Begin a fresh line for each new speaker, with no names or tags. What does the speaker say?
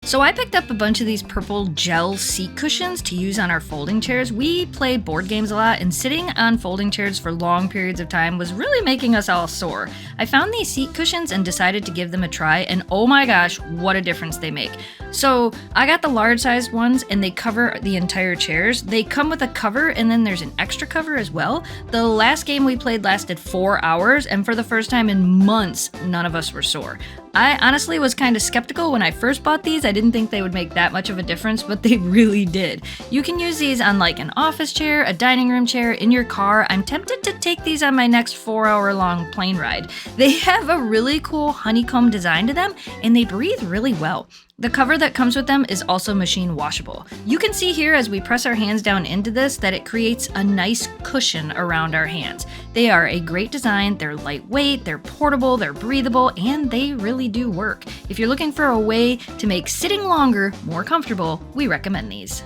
So I picked up a bunch of these purple gel seat cushions to use on our folding chairs. We played board games a lot, and sitting on folding chairs for long periods of time was really making us all sore. I found these seat cushions and decided to give them a try, and oh my gosh, what a difference they make. So I got the large sized ones, and they cover the entire chairs. They come with a cover, and then there's an extra cover as well. The last game we played lasted 4 hours, and for the first time in months, none of us were sore. I honestly was kind of skeptical when I first bought these. I didn't think they would make that much of a difference, but they really did. You can use these on like an office chair, a dining room chair, in your car. I'm tempted to take these on my next 4-hour long plane ride. They have a really cool honeycomb design to them, and they breathe really well. The cover that comes with them is also machine washable. You can see here as we press our hands down into this that it creates a nice cushion around our hands. They are a great design, they're lightweight, they're portable, they're breathable, and they really do work. If you're looking for a way to make sitting longer more comfortable, we recommend these.